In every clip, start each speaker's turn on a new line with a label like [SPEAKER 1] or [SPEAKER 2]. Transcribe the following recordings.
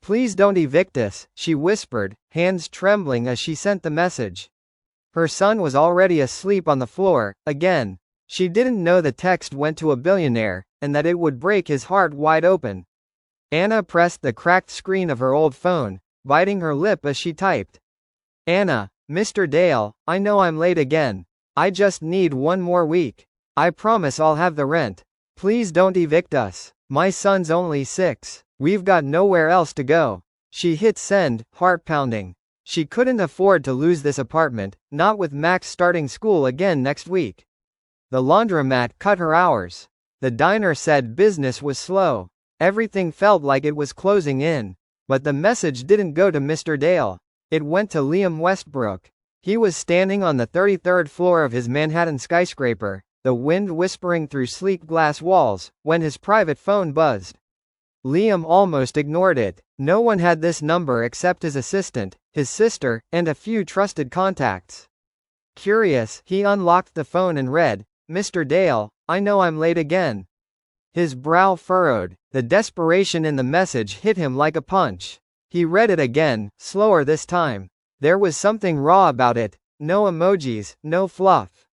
[SPEAKER 1] Please don't evict us, she whispered, hands trembling as she sent the message. Her son was already asleep on the floor, again. She didn't know the text went to a billionaire, and that it would break his heart wide open. Anna pressed the cracked screen of her old phone, biting her lip as she typed. Anna, Mr. Dale, I know I'm late again. I just need one more week. I promise I'll have the rent. Please don't evict us. My son's only 6. We've got nowhere else to go. She hit send, heart pounding. She couldn't afford to lose this apartment, not with Max starting school again next week. The laundromat cut her hours. The diner said business was slow. Everything felt like it was closing in. But the message didn't go to Mr. Dale. It went to Liam Westbrook. He was standing on the 33rd floor of his Manhattan skyscraper, the wind whispering through sleek glass walls, when his private phone buzzed. Liam almost ignored it. No one had this number except his assistant, his sister, and a few trusted contacts. Curious, he unlocked the phone and read, Mr. Dale, I know I'm late again. His brow furrowed. The desperation in the message hit him like a punch. He read it again, slower this time. There was something raw about it. No emojis, no fluff.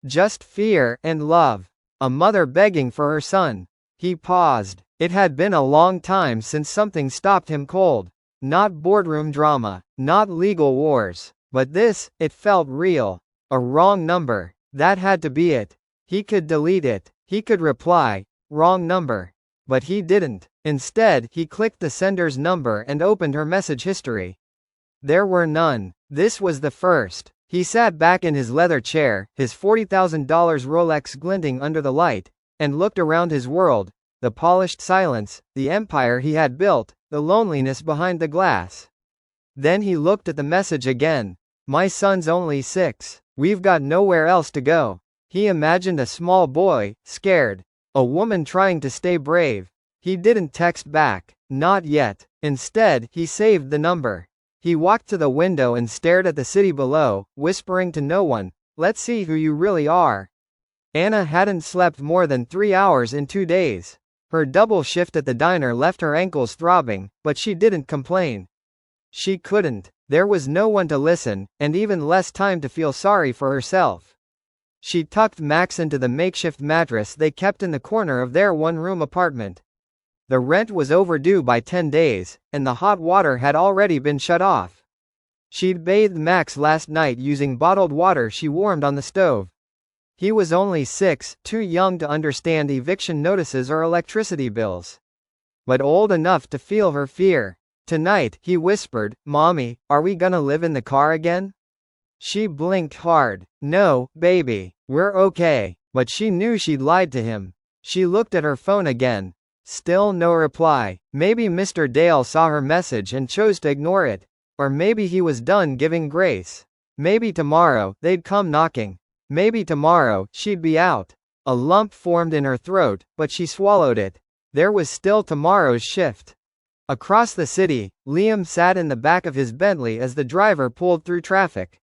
[SPEAKER 1] Just fear and love. A mother begging for her son. He paused. It had been a long time since something stopped him cold. Not boardroom drama, not legal wars. But this, it felt real. A wrong number. That had to be it. He could delete it. He could reply, wrong number. But he didn't. Instead, he clicked the sender's number and opened her message history. There were none. This was the first. He sat back in his leather chair, his $40,000 Rolex glinting under the light, and looked around his world, the polished silence, the empire he had built, the loneliness behind the glass. Then he looked at the message again. My son's only 6. We've got nowhere else to go. He imagined a small boy, scared. A woman trying to stay brave. He didn't text back. Not yet. Instead, he saved the number. He walked to the window and stared at the city below, whispering to no one, let's see who you really are. Anna hadn't slept more than 3 hours in 2 days. Her double shift at the diner left her ankles throbbing, but she didn't complain. She couldn't. There was no one to listen, and even less time to feel sorry for herself. She tucked Max into the makeshift mattress they kept in the corner of their one-room apartment. The rent was overdue by 10 days, and the hot water had already been shut off. She'd bathed Max last night using bottled water she warmed on the stove. He was only 6, too young to understand eviction notices or electricity bills. But old enough to feel her fear. Tonight, he whispered, Mommy, are we gonna live in the car again? She blinked hard. No, baby, we're okay. But she knew she'd lied to him. She looked at her phone again. Still no reply. Maybe Mr. Dale saw her message and chose to ignore it. Or maybe he was done giving grace. Maybe tomorrow, they'd come knocking. Maybe tomorrow, she'd be out. A lump formed in her throat, but she swallowed it. There was still tomorrow's shift. Across the city, Liam sat in the back of his Bentley as the driver pulled through traffic.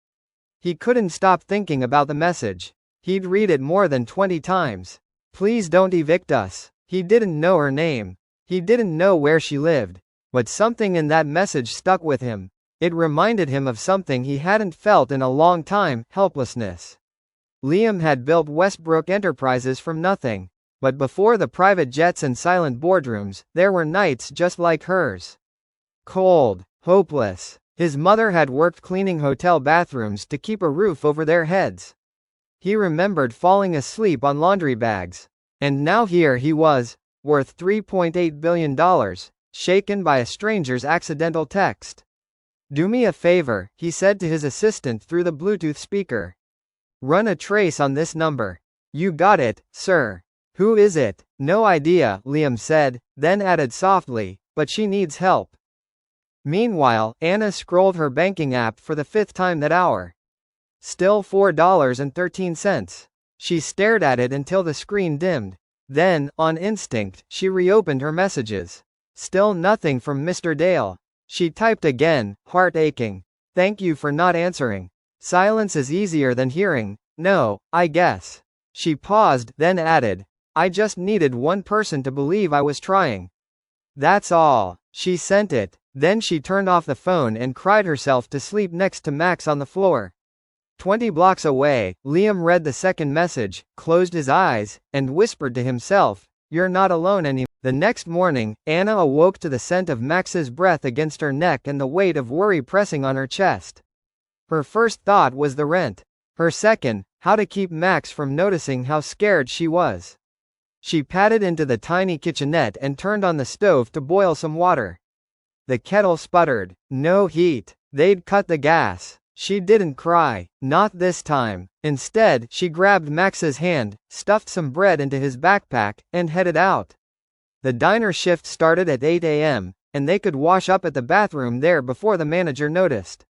[SPEAKER 1] He couldn't stop thinking about the message. He'd read it more than 20 times. Please don't evict us. He didn't know her name. He didn't know where she lived. But something in that message stuck with him. It reminded him of something he hadn't felt in a long time, helplessness. Liam had built Westbrook Enterprises from nothing. But before the private jets and silent boardrooms, there were nights just like hers. Cold, hopeless. His mother had worked cleaning hotel bathrooms to keep a roof over their heads. He remembered falling asleep on laundry bags. And now here he was, worth $3.8 billion, shaken by a stranger's accidental text. Do me a favor, he said to his assistant through the Bluetooth speaker. Run a trace on this number. You got it, sir. Who is it? No idea, Liam said, then added softly, but she needs help. Meanwhile, Anna scrolled her banking app for the 5th time that hour. Still $4.13. She stared at it until the screen dimmed. Then, on instinct, she reopened her messages. Still nothing from Mr. Dale. She typed again, heart aching. Thank you for not answering. Silence is easier than hearing. No, I guess. She paused, then added, I just needed one person to believe I was trying. That's all. She sent it. Then she turned off the phone and cried herself to sleep next to Max on the floor. 20 blocks away, Liam read the second message, closed his eyes, and whispered to himself, "You're not alone anymore." The next morning, Anna awoke to the scent of Max's breath against her neck and the weight of worry pressing on her chest. Her first thought was the rent. Her second, how to keep Max from noticing how scared she was. She padded into the tiny kitchenette and turned on the stove to boil some water. The kettle sputtered. No heat. They'd cut the gas. She didn't cry. Not this time. Instead, she grabbed Max's hand, stuffed some bread into his backpack, and headed out. The diner shift started at 8 a.m., and they could wash up at the bathroom there before the manager noticed.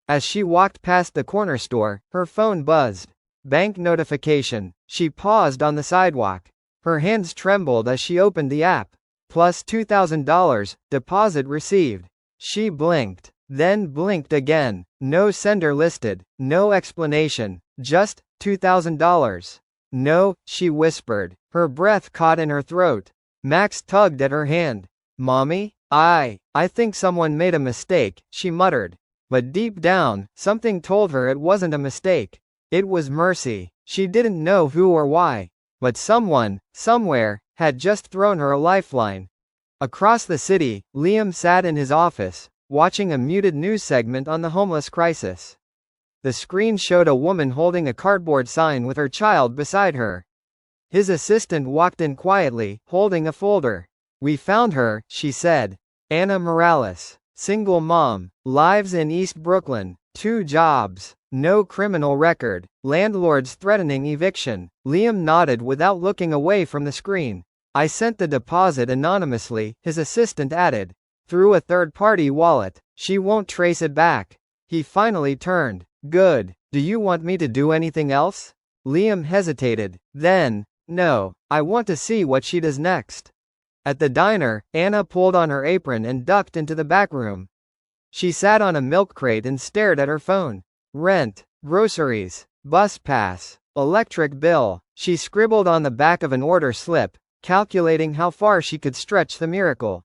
[SPEAKER 1] As she walked past the corner store, her phone buzzed. Bank notification. She paused on the sidewalk. Her hands trembled as she opened the app. Plus $2,000, deposit received. She blinked. Then blinked again. No sender listed. No explanation. Just $2,000. No, she whispered. Her breath caught in her throat. Max tugged at her hand. Mommy? I think someone made a mistake, she muttered. But deep down, something told her it wasn't a mistake. It was mercy. She didn't know who or why. But someone, somewhere, had just thrown her a lifeline. Across the city, Liam sat in his office, watching a muted news segment on the homeless crisis. The screen showed a woman holding a cardboard sign with her child beside her. His assistant walked in quietly, holding a folder. We found her, she said. Anna Morales. Single mom. Lives in East Brooklyn. 2 jobs. No criminal record. Landlords threatening eviction. Liam nodded without looking away from the screen. I sent the deposit anonymously, his assistant added. Through a third-party wallet. She won't trace it back. He finally turned. Good. Do you want me to do anything else? Liam hesitated. Then, no, I want to see what she does next. At the diner, Anna pulled on her apron and ducked into the back room. She sat on a milk crate and stared at her phone. Rent, groceries, bus pass, electric bill. She scribbled on the back of an order slip, calculating how far she could stretch the miracle.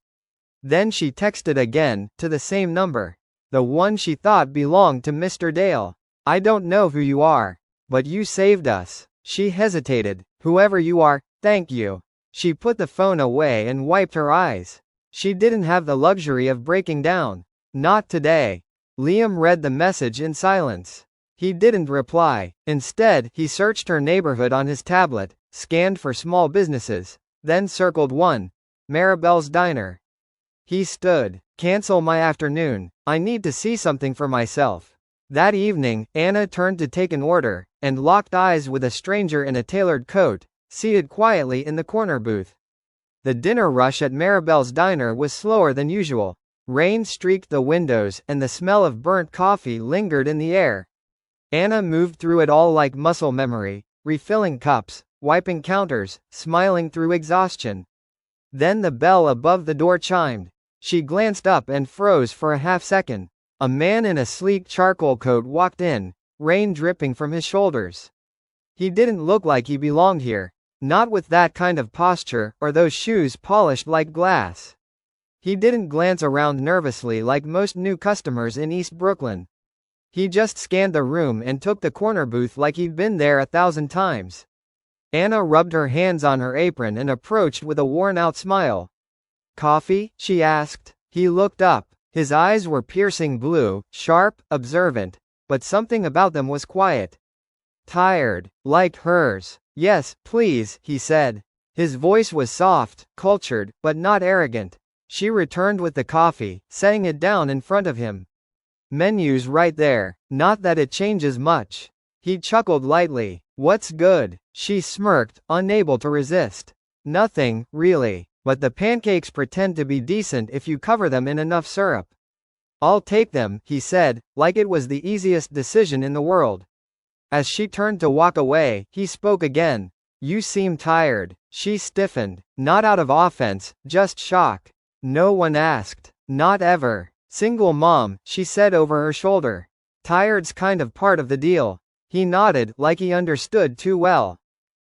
[SPEAKER 1] Then she texted again, to the same number. The one she thought belonged to Mr. Dale. I don't know who you are, but you saved us. She hesitated. Whoever you are, thank you. She put the phone away and wiped her eyes. She didn't have the luxury of breaking down. Not today. Liam read the message in silence. He didn't reply. Instead, he searched her neighborhood on his tablet, scanned for small businesses, then circled one. Maribel's Diner. He stood. Cancel my afternoon. I need to see something for myself. That evening, Anna turned to take an order, and locked eyes with a stranger in a tailored coat, seated quietly in the corner booth. The dinner rush at Maribel's Diner was slower than usual. Rain streaked the windows, and the smell of burnt coffee lingered in the air. Anna moved through it all like muscle memory, refilling cups, wiping counters, smiling through exhaustion. Then the bell above the door chimed. She glanced up and froze for a half-second. A man in a sleek charcoal coat walked in, rain dripping from his shoulders. He didn't look like he belonged here, not with that kind of posture, or those shoes polished like glass. He didn't glance around nervously like most new customers in East Brooklyn. He just scanned the room and took the corner booth like he'd been there 1,000 times. Anna rubbed her hands on her apron and approached with a worn-out smile. Coffee? She asked. He looked up. His eyes were piercing blue, sharp, observant, but something about them was quiet. Tired, like hers. Yes, please, he said. His voice was soft, cultured, but not arrogant. She returned with the coffee, setting it down in front of him. Menu's right there. Not that it changes much. He chuckled lightly. What's good? She smirked, unable to resist. Nothing, really. But the pancakes pretend to be decent if you cover them in enough syrup. I'll take them, he said, like it was the easiest decision in the world. As she turned to walk away, he spoke again. You seem tired. She stiffened. Not out of offense, just shock. No one asked. Not ever. Single mom, she said over her shoulder. Tired's kind of part of the deal. He nodded, like he understood too well.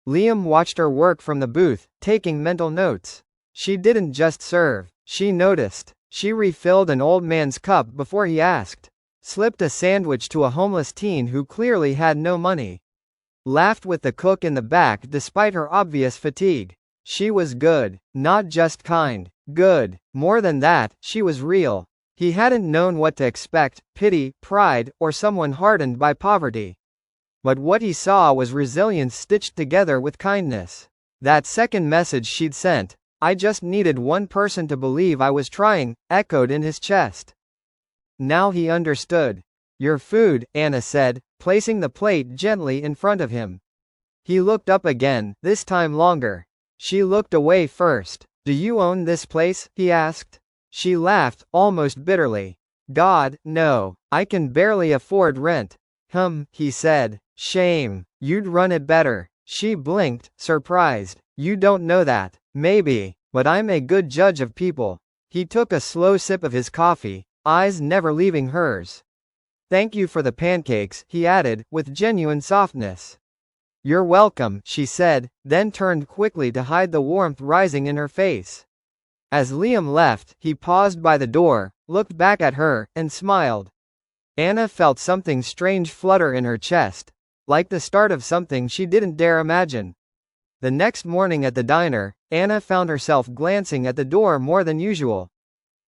[SPEAKER 1] Liam watched her work from the booth, taking mental notes. She didn't just serve. She noticed. She refilled an old man's cup before he asked. Slipped a sandwich to a homeless teen who clearly had no money. Laughed with the cook in the back despite her obvious fatigue. She was good. Not just kind. Good. More than that, she was real. He hadn't known what to expect, pity, pride, or someone hardened by poverty. But what he saw was resilience stitched together with kindness. That second message she'd sent, "I just needed one person to believe I was trying," echoed in his chest. Now he understood. "Your food," Anna said, placing the plate gently in front of him. He looked up again, this time longer. She looked away first. "Do you own this place?" he asked. She laughed, almost bitterly. "God, no. I can barely afford rent." He said. "Shame. You'd run it better." She blinked, surprised. "You don't know that." "Maybe. But I'm a good judge of people." He took a slow sip of his coffee, eyes never leaving hers. "Thank you for the pancakes," he added, with genuine softness. "You're welcome," she said, then turned quickly to hide the warmth rising in her face. As Liam left, he paused by the door, looked back at her, and smiled. Anna felt something strange flutter in her chest, like the start of something she didn't dare imagine. The next morning at the diner, Anna found herself glancing at the door more than usual.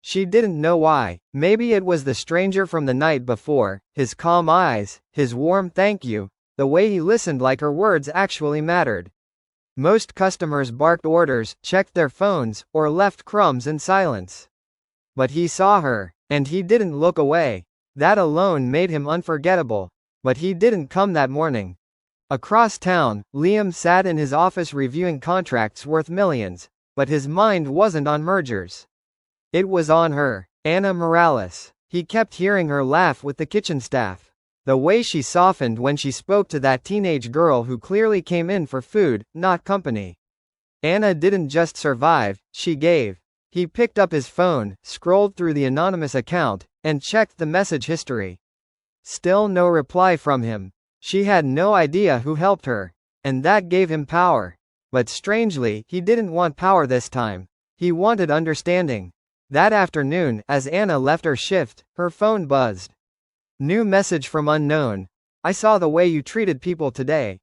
[SPEAKER 1] She didn't know why. Maybe it was the stranger from the night before, his calm eyes, his warm thank you, the way he listened like her words actually mattered. Most customers barked orders, checked their phones, or left crumbs in silence. But he saw her, and he didn't look away. That alone made him unforgettable. But he didn't come that morning. Across town, Liam sat in his office reviewing contracts worth millions, but his mind wasn't on mergers. It was on her, Anna Morales. He kept hearing her laugh with the kitchen staff. The way she softened when she spoke to that teenage girl who clearly came in for food, not company. Anna didn't just survive, she gave. He picked up his phone, scrolled through the anonymous account, and checked the message history. Still no reply from him. She had no idea who helped her. And that gave him power. But strangely, he didn't want power this time. He wanted understanding. That afternoon, as Anna left her shift, her phone buzzed. New message from unknown. "I saw the way you treated people today.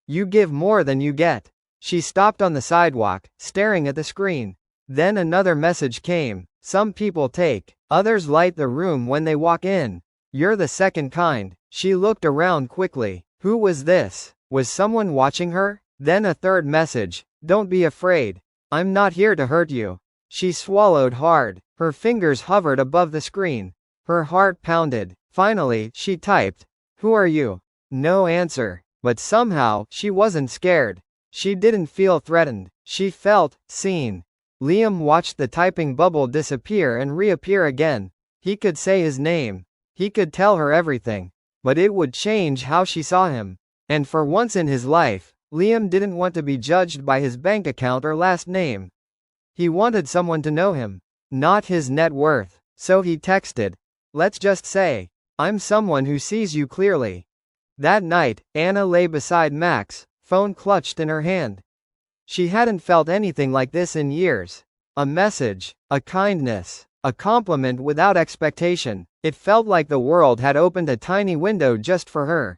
[SPEAKER 1] You give more than you get." She stopped on the sidewalk, staring at the screen. Then another message came. "Some people take, others light the room when they walk in. You're the second kind." She looked around quickly. Who was this? Was someone watching her? Then a third message. "Don't be afraid. I'm not here to hurt you." She swallowed hard. Her fingers hovered above the screen. Her heart pounded. Finally, she typed, "Who are you?" No answer. But somehow, she wasn't scared. She didn't feel threatened. She felt seen. Liam watched the typing bubble disappear and reappear again. He could say his name. He could tell her everything. But it would change how she saw him. And for once in his life, Liam didn't want to be judged by his bank account or last name. He wanted someone to know him, not his net worth. So he texted, "Let's just say, I'm someone who sees you clearly." That night, Anna lay beside Max, phone clutched in her hand. She hadn't felt anything like this in years. A message, a kindness, a compliment without expectation. It felt like the world had opened a tiny window just for her.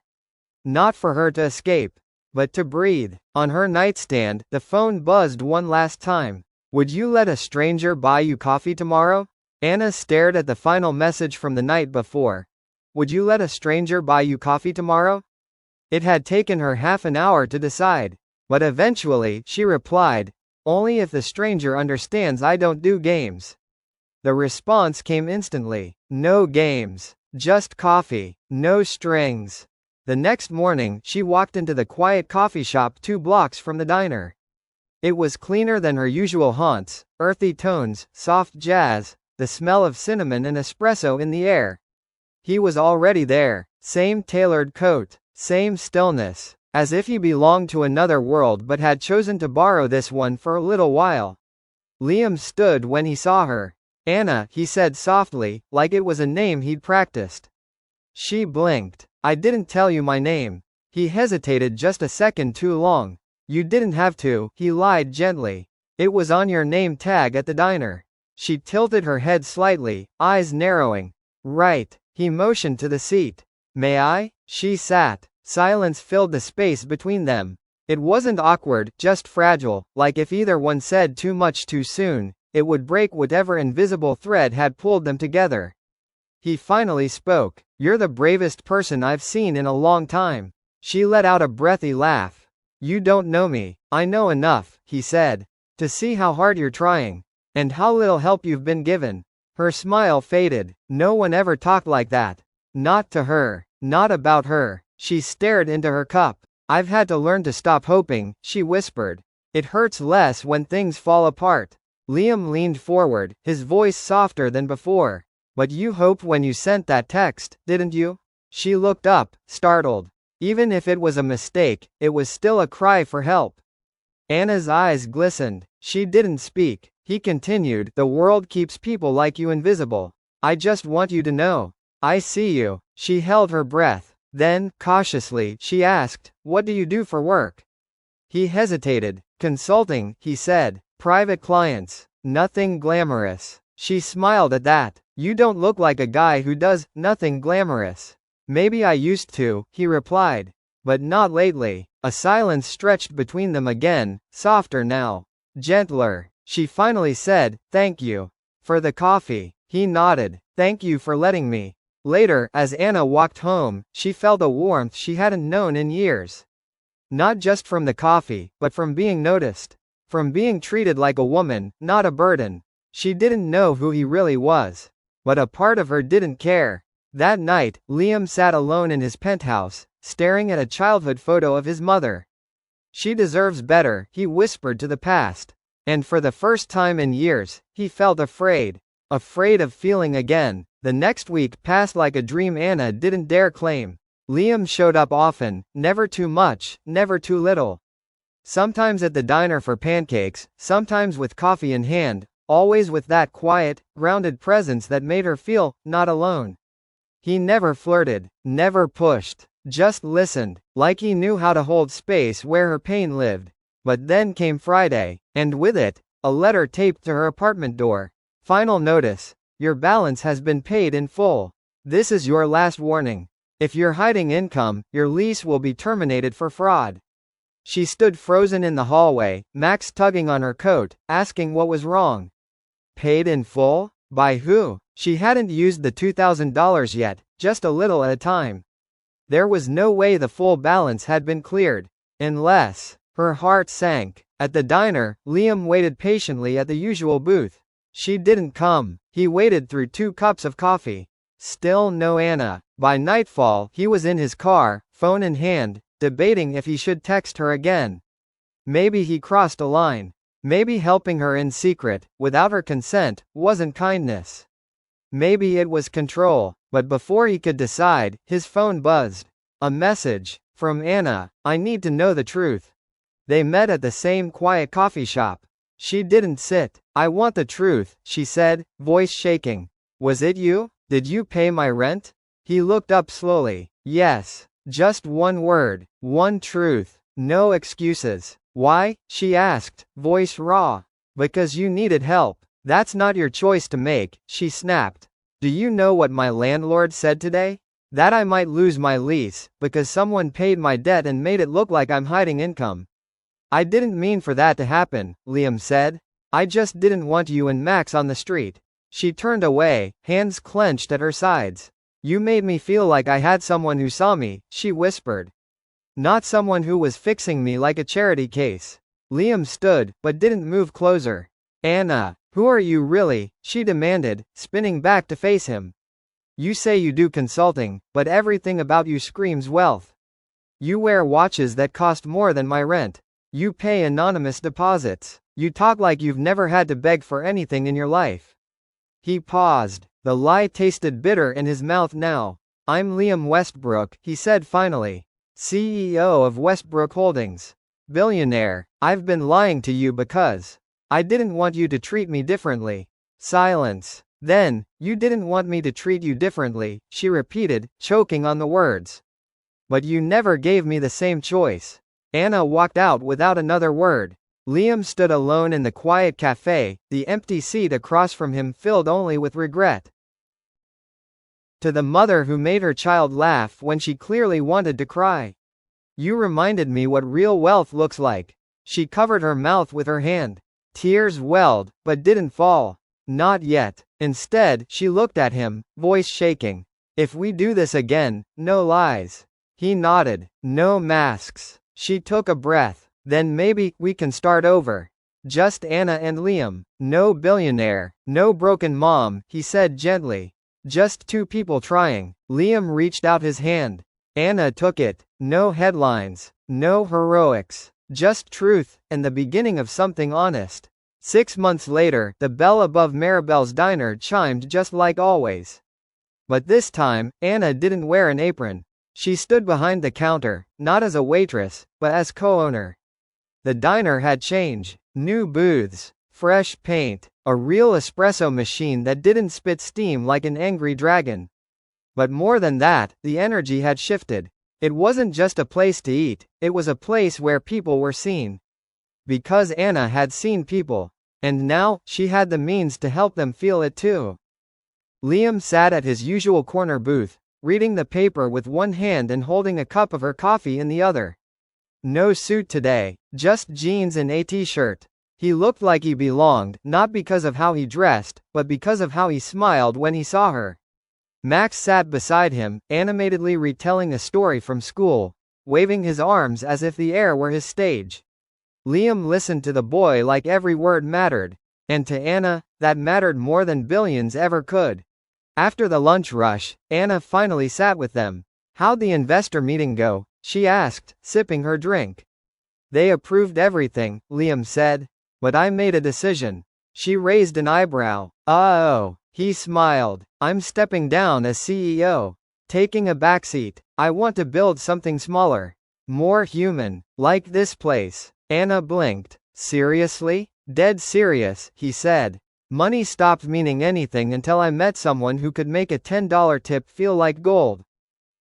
[SPEAKER 1] Not for her to escape, but to breathe. On her nightstand, the phone buzzed one last time. "Would you let a stranger buy you coffee tomorrow?" Anna stared at the final message from the night before. "Would you let a stranger buy you coffee tomorrow?" It had taken her half an hour to decide. But eventually, she replied, "Only if the stranger understands I don't do games." The response came instantly. No games. Just coffee. No strings. The next morning, she walked into the quiet coffee shop 2 blocks from the diner. It was cleaner than her usual haunts, earthy tones, soft jazz, the smell of cinnamon and espresso in the air. He was already there. Same tailored coat. Same stillness. As if he belonged to another world but had chosen to borrow this one for a little while. Liam stood when he saw her. "Anna," he said softly, like it was a name he'd practiced. She blinked. "I didn't tell you my name." He hesitated just a second too long. "You didn't have to," he lied gently. "It was on your name tag at the diner." She tilted her head slightly, eyes narrowing. Right. He motioned to the seat. May I? She sat. Silence filled the space between them. It wasn't awkward, just fragile, like if either one said too much too soon, it would break whatever invisible thread had pulled them together. He finally spoke. You're the bravest person I've seen in a long time. She let out a breathy laugh. You don't know me. I know enough, he said, to see how hard you're trying. And how little help you've been given. Her smile faded. No one ever talked like that. Not to her. Not about her. She stared into her cup. I've had to learn to stop hoping, she whispered. It hurts less when things fall apart. Liam leaned forward, his voice softer than before. But you hoped when you sent that text, didn't you? She looked up, startled. Even if it was a mistake, it was still a cry for help. Anna's eyes glistened. She didn't speak. He continued, the world keeps people like you invisible. I just want you to know. I see you. She held her breath. Then, cautiously, she asked, what do you do for work? He hesitated. Consulting, he said. Private clients. Nothing glamorous. She smiled at that. You don't look like a guy who does nothing glamorous. Maybe I used to, he replied. But not lately. A silence stretched between them again, softer now. Gentler. She finally said, thank you. For the coffee. He nodded. Thank you for letting me. Later, as Anna walked home, she felt a warmth she hadn't known in years. Not just from the coffee, but from being noticed. From being treated like a woman, not a burden. She didn't know who he really was. But a part of her didn't care. That night, Liam sat alone in his penthouse, staring at a childhood photo of his mother. She deserves better, he whispered to the past. And for the first time in years, he felt afraid. Afraid of feeling again. The next week passed like a dream Anna didn't dare claim. Liam showed up often, never too much, never too little. Sometimes at the diner for pancakes, sometimes with coffee in hand, always with that quiet, grounded presence that made her feel not alone. He never flirted, never pushed, just listened, like he knew how to hold space where her pain lived. But then came Friday, and with it, a letter taped to her apartment door. Final notice. Your balance has been paid in full. This is your last warning. If you're hiding income, your lease will be terminated for fraud. She stood frozen in the hallway, Max tugging on her coat, asking what was wrong. Paid in full? By who? She hadn't used the $2,000 yet, just a little at a time. There was no way the full balance had been cleared. Unless. Her heart sank. At the diner, Liam waited patiently at the usual booth. She didn't come. He waited through 2 cups of coffee. Still no Anna. By nightfall, he was in his car, phone in hand, debating if he should text her again. Maybe he crossed a line. Maybe helping her in secret, without her consent, wasn't kindness. Maybe it was control. But before he could decide, his phone buzzed. A message. From Anna. I need to know the truth. They met at the same quiet coffee shop. She didn't sit. I want the truth, she said, voice shaking. Was it you? Did you pay my rent? He looked up slowly. Yes. Just one word. One truth. No excuses. Why? She asked, voice raw. Because you needed help. That's not your choice to make, she snapped. Do you know what my landlord said today? That I might lose my lease, because someone paid my debt and made it look like I'm hiding income. I didn't mean for that to happen, Liam said. I just didn't want you and Max on the street. She turned away, hands clenched at her sides. You made me feel like I had someone who saw me, she whispered. Not someone who was fixing me like a charity case. Liam stood, but didn't move closer. Anna, who are you really? She demanded, spinning back to face him. You say you do consulting, but everything about you screams wealth. You wear watches that cost more than my rent. You pay anonymous deposits. You talk like you've never had to beg for anything in your life. He paused. The lie tasted bitter in his mouth now. I'm Liam Westbrook, he said finally. CEO of Westbrook Holdings. Billionaire. I've been lying to you because I didn't want you to treat me differently. Silence. Then, you didn't want me to treat you differently, she repeated, choking on the words. But you never gave me the same choice. Anna walked out without another word. Liam stood alone in the quiet cafe, the empty seat across from him filled only with regret. To the mother who made her child laugh when she clearly wanted to cry. You reminded me what real wealth looks like. She covered her mouth with her hand. Tears welled, but didn't fall. Not yet. Instead, she looked at him, voice shaking. If we do this again, no lies. He nodded. No masks. She took a breath. Then maybe we can start over. Just Anna and Liam. No billionaire, no broken mom, he said gently. Just two people trying. Liam reached out his hand. Anna took it. No headlines. No heroics. Just truth, and the beginning of something honest. 6 months later, the bell above Maribel's diner chimed just like always. But this time, Anna didn't wear an apron. She stood behind the counter, not as a waitress, but as co-owner. The diner had changed. New booths, fresh paint, a real espresso machine that didn't spit steam like an angry dragon. But more than that, the energy had shifted. It wasn't just a place to eat, it was a place where people were seen. Because Anna had seen people. And now, she had the means to help them feel it too. Liam sat at his usual corner booth, reading the paper with one hand and holding a cup of her coffee in the other. No suit today, just jeans and a t-shirt. He looked like he belonged, not because of how he dressed, but because of how he smiled when he saw her. Max sat beside him, animatedly retelling a story from school, waving his arms as if the air were his stage. Liam listened to the boy like every word mattered. And to Anna, that mattered more than billions ever could. After the lunch rush, Anna finally sat with them. How'd the investor meeting go? She asked, sipping her drink. They approved everything, Liam said. But I made a decision. She raised an eyebrow. Oh, he smiled. I'm stepping down as CEO. Taking a backseat. I want to build something smaller. More human. Like this place. Anna blinked. Seriously? Dead serious, he said. Money stopped meaning anything until I met someone who could make a $10 tip feel like gold.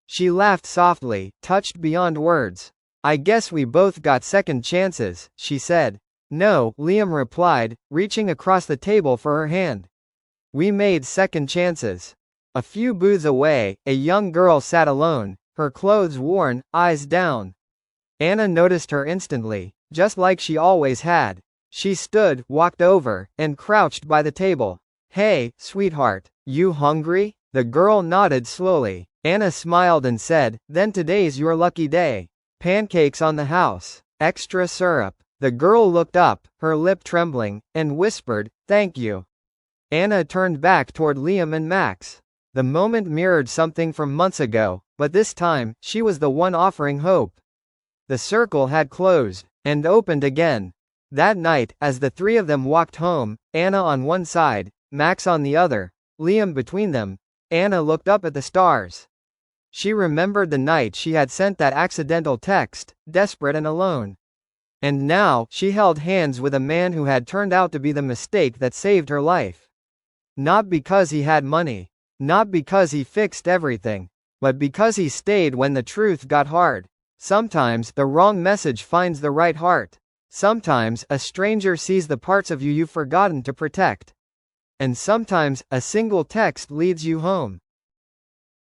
[SPEAKER 1] She laughed softly, touched beyond words. I guess we both got second chances, she said. No, Liam replied, reaching across the table for her hand. We made second chances. A few booths away, a young girl sat alone, her clothes worn, eyes down. Anna noticed her instantly, just like she always had. She stood, walked over, and crouched by the table. Hey, sweetheart, you hungry? The girl nodded slowly. Anna smiled and said, then today's your lucky day. Pancakes on the house. Extra syrup. The girl looked up, her lip trembling, and whispered, thank you. Anna turned back toward Liam and Max. The moment mirrored something from months ago, but this time, she was the one offering hope. The circle had closed, and opened again. That night, as the three of them walked home, Anna on one side, Max on the other, Liam between them, Anna looked up at the stars. She remembered the night she had sent that accidental text, desperate and alone. And now, she held hands with a man who had turned out to be the mistake that saved her life. Not because he had money. Not because he fixed everything. But because he stayed when the truth got hard. Sometimes, the wrong message finds the right heart. Sometimes, a stranger sees the parts of you you've forgotten to protect. And sometimes, a single text leads you home.